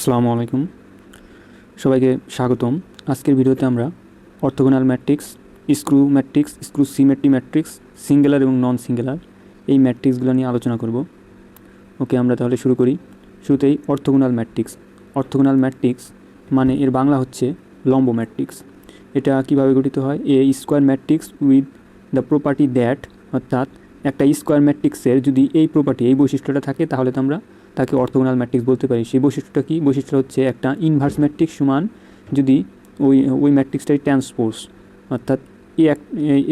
আসসালামু আলাইকুম, সবাইকে স্বাগতম। আজকের ভিডিওতে আমরা orthogonal matrix, screw symmetry matrix, singular এবং নন সিঙ্গুলার এই ম্যাট্রিক্সগুলো নিয়ে আলোচনা করব। ওকে, আমরা তাহলে শুরু করি। শুরুতেই অর্থোগোনাল ম্যাট্রিক্স মানে এর বাংলা হচ্ছে লম্ব ম্যাট্রিক্স। এটা কিভাবে গঠিত হয়? A square matrix with the property that, অর্থাৎ একটা স্কোয়ার ম্যাট্রিক্সের যদি এই প্রপার্টি, এই বৈশিষ্ট্যটা থাকে তাহলে তো আমরা তাকে অর্থোগোনাল ম্যাট্রিক্স বলতে পারি। সেই বৈশিষ্ট্যটা কি? বৈশিষ্ট্য হচ্ছে একটা ইনভার্স ম্যাট্রিক্স সমান যদি ওই ম্যাট্রিক্সটার ট্রান্সপোজ, অর্থাৎ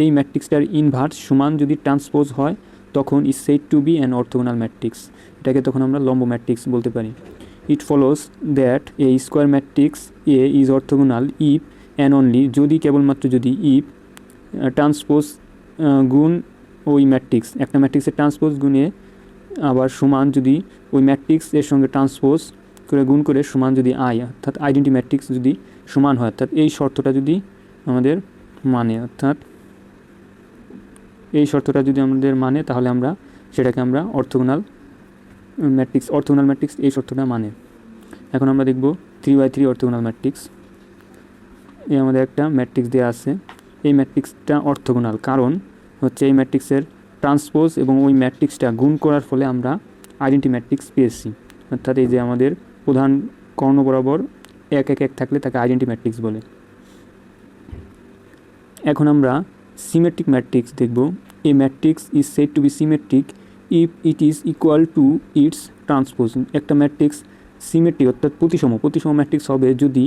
এই ম্যাট্রিক্সটার ইনভার্স সমান যদি ট্রান্সপোজ হয় তখন is said to be an orthogonal matrix. এটাকে তখন আমরা লম্ব ম্যাট্রিক্স বলতে পারি। It follows that a square matrix A is orthogonal if and only, যদি কেবলমাত্র যদি ইফ ট্রান্সপোজ গুণ ওই ম্যাট্রিক্স, একটা ম্যাট্রিক্সের ট্রান্সপোজ গুণে আবার সমান যদি ওই ম্যাট্রিক্স এর সঙ্গে ট্রান্সপোজ করে গুণ করে সমান যদি আই, অর্থাৎ আইডেন্টি ম্যাট্রিক্স যদি সমান হয়, অর্থাৎ এই শর্তটা যদি আমাদের মানে তাহলে আমরা সেটাকে আমরা অর্থোগোনাল ম্যাট্রিক্স এই শর্তটা মানে। এখন আমরা দেখব 3/3 অর্থোগোনাল ম্যাট্রিক্স। এই আমাদের একটা ম্যাট্রিক্স দেওয়া আছে। এই ম্যাট্রিক্সটা অর্থোগোনাল কারণ হচ্ছে এই ম্যাট্রিক্সের ট্রান্সপোজ এবং ওই ম্যাট্রিক্সটা গুণ করার ফলে আমরা আইডেন্টি ম্যাট্রিক্স পেয়েছি। অর্থাৎ এই যে আমাদের প্রধান কর্ণ বরাবর 1 থাকলে তাকে আইডেন্টি ম্যাট্রিক্স বলে। এখন আমরা সিমেট্রিক ম্যাট্রিক্স দেখব। A matrix is said to be symmetric if it is equal to its transpose. একটা ম্যাট্রিক্স সিমেট্রিক অর্থাৎ প্রতিসম ম্যাট্রিক্স হবে যদি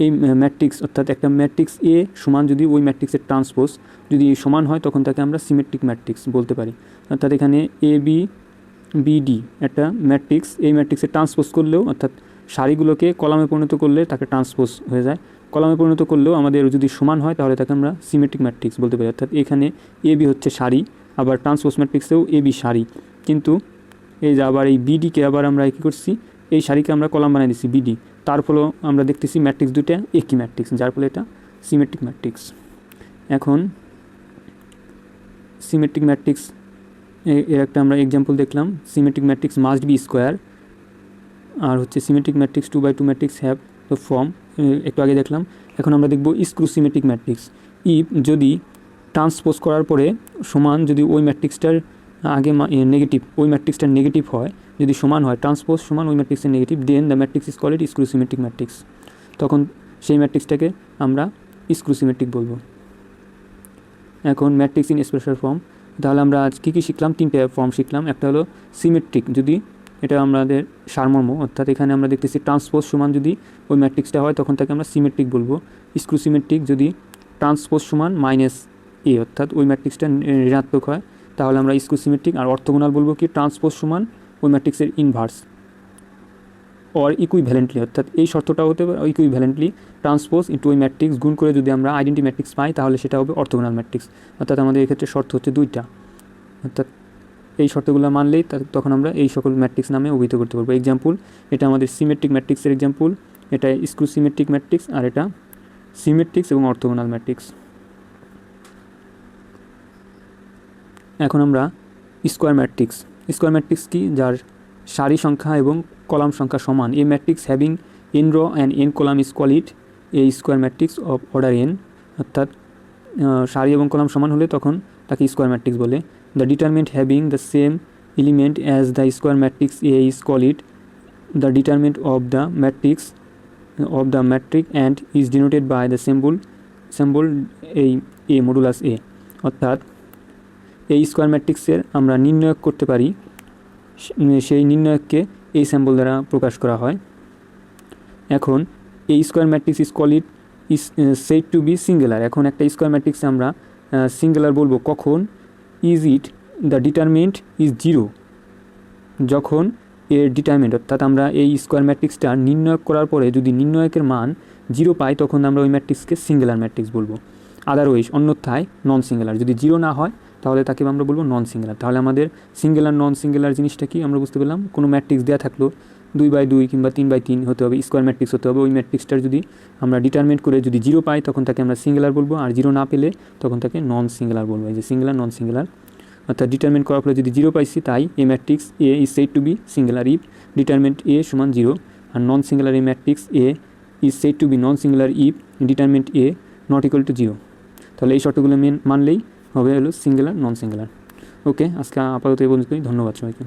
এই ম্যাট্রিক্স, অর্থাৎ একটা ম্যাট্রিক্স এ সমান যদি ওই ম্যাট্রিক্সের ট্রান্সপোজ যদি সমান হয় তখন তাকে আমরা সিমেট্রিক ম্যাট্রিক্স বলতে পারি। অর্থাৎ এখানে এ বি বিডি একটা ম্যাট্রিক্স, এই ম্যাট্রিক্সের ট্রান্সপোজ করলেও, অর্থাৎ সারিগুলোকে কলামে পরিণত করলে তাকে ট্রান্সপোজ হয়ে যায়, কলামে পরিণত করলেও আমাদের যদি সমান হয় তাহলে তাকে আমরা সিমেট্রিক ম্যাট্রিক্স বলতে পারি। অর্থাৎ এখানে এ বি হচ্ছে সারি, আবার ট্রান্সপোজ ম্যাট্রিক্সেও এ বি সারি, কিন্তু এই যে আবার এই বিডিকে আবার আমরা কী করছি, এই সারিকে আমরা কলাম বানিয়ে দিচ্ছি বিডি, তার ফলেও আমরা দেখতেছি ম্যাট্রিক্স দুটো একই ম্যাট্রিক্স, যার ফলে এটা সিমেট্রিক ম্যাট্রিক্স। এখন সিমেট্রিক ম্যাট্রিক্স এর একটা আমরা এক্সাম্পল দেখলাম। Symmetric matrix must be square, আর হচ্ছে symmetric matrix 2/2 matrix have the form, একটু আগে দেখলাম। এখন আমরা দেখব স্ক্রু সিমেট্রিক ম্যাট্রিক্স। ইফ যদি ট্রান্সপোজ করার পরে সমান যদি ওই ম্যাট্রিক্সটার আগে নেগেটিভ, ওই ম্যাট্রিক্সটার নেগেটিভ হয়, যদি সমান হয় ট্রান্সপোজ সমান ওই ম্যাট্রিক্সের negative, then the matrix is called skew symmetric matrix. তখন সেই ম্যাট্রিক্সটাকে আমরা স্ক্রু সিমেট্রিক বলবো। এখন ম্যাট্রিক্স ইন স্পেশাল ফর্ম, তাহলে আমরা আজ কী শিখলাম? 3টে ফর্ম শিখলাম। একটা হলো সিমেট্রিক, যদি এটা আমাদের সারমর্ম, অর্থাৎ এখানে আমরা দেখতেছি ট্রান্সপোজ সমান যদি ওই ম্যাট্রিক্সটা হয় তখন তাকে আমরা সিমেট্রিক বলবো। স্ক্রু সিমেট্রিক যদি ট্রান্সপোজ সমান -a, অর্থাৎ ওই ম্যাট্রিক্সটা ঋণাত্মক হয় তাহলে আমরা স্ক্রু সিমেট্রিক। আর অর্থোগোনাল বলবো কি? ট্রান্সপোজ সমান ওই ম্যাট্রিক্সের ইনভার্স অর ইকুইভ্যালেন্টলি, অর্থাৎ এই শর্তটা হতে পারে ইকুইভ্যালেন্টলি ট্রান্সপোজ ইন্টু ওই ম্যাট্রিক্স গুণ করে যদি আমরা আইডেন্টি ম্যাট্রিক্স পাই তাহলে সেটা হবে অর্থোগোনাল ম্যাট্রিক্স। অর্থাৎ আমাদের এক্ষেত্রে শর্ত হচ্ছে 2টা, অর্থাৎ এই শর্তগুলো মানলেই তখন আমরা এই সকল ম্যাট্রিক্স নামে অভিহিত করতে পারবো। এক্সাম্পল, এটা আমাদের সিমেট্রিক ম্যাট্রিক্সের এক্সাম্পল, এটা স্ক্রু সিমেট্রিক ম্যাট্রিক্স, আর এটা সিমেট্রিক্স এবং অর্থোগোনাল ম্যাট্রিক্স। এখন আমরা স্কোয়ার ম্যাট্রিক্স কি? যার সারি সংখ্যা এবং কলাম সংখ্যা সমান। A matrix having n row and n column is called a square matrix of order n, অর্থাৎ সারি এবং কলাম সমান হলে তখন তাকে স্কোয়ার ম্যাট্রিক্স বলে। The determinant having the same element as the square matrix A is called the determinant of the matrix and is denoted by the symbol এই A modulus এ। অর্থাৎ এই স্কোয়ার ম্যাট্রিক্সের আমরা নির্ণয় করতে পারি, সেই নির্ণয়ককে এই সিম্বল দ্বারা প্রকাশ করা হয়। এখন এই square matrix is said to be singular. এখন একটা স্কোয়ার ম্যাট্রিক্সে আমরা সিঙ্গুলার বলবো কখন? Is it the determinant is 0, যখন এর ডিটারমিনেন্ট, অর্থাৎ আমরা এই স্কোয়ার ম্যাট্রিক্সটা নির্ণয় করার পরে যদি নির্ণয়কের মান 0 পাই তখন আমরা ওই ম্যাট্রিক্সকে সিঙ্গুলার ম্যাট্রিক্স বলবো। আদারওয়াইজ অন্যথায় নন সিঙ্গুলার, যদি 0 না হয় তাহলে তাকে আমরা বলবো নন সিঙ্গুলার। তাহলে আমাদের সিঙ্গুলার নন সিঙ্গুলার জিনিসটা কি আমরা বুঝতে পেলাম। কোনো ম্যাট্রিক্স দেওয়া থাকলো 2/2 কিংবা 3/3 হতে হবে, স্কোয়ার ম্যাট্রিক্স হতে হবে, ওই ম্যাট্রিক্সটার যদি আমরা ডিটারমিনেন্ট করে যদি 0 পাই তখন তাকে আমরা সিঙ্গুলার বলবো, আর 0 না পেলে তখন তাকে নন সিঙ্গুলার বলবো। এই যে সিঙ্গুলার নন সিঙ্গুলার, অর্থাৎ ডিটারমিনেন্ট করার ফলে যদি 0 পাইছি তাই a matrix A is said to be singular if determinant A সমান 0, আর নন সিঙ্গুলার এই matrix A is said to be non singular if determinant A not equal to 0। তাহলে এই শর্তগুলো মানলেই হবে হলো সিঙ্গুলার নন সিঙ্গুলার। ওকে, আজকে আপাতত এই পর্যন্তই। ধন্যবাদ সবাইকে।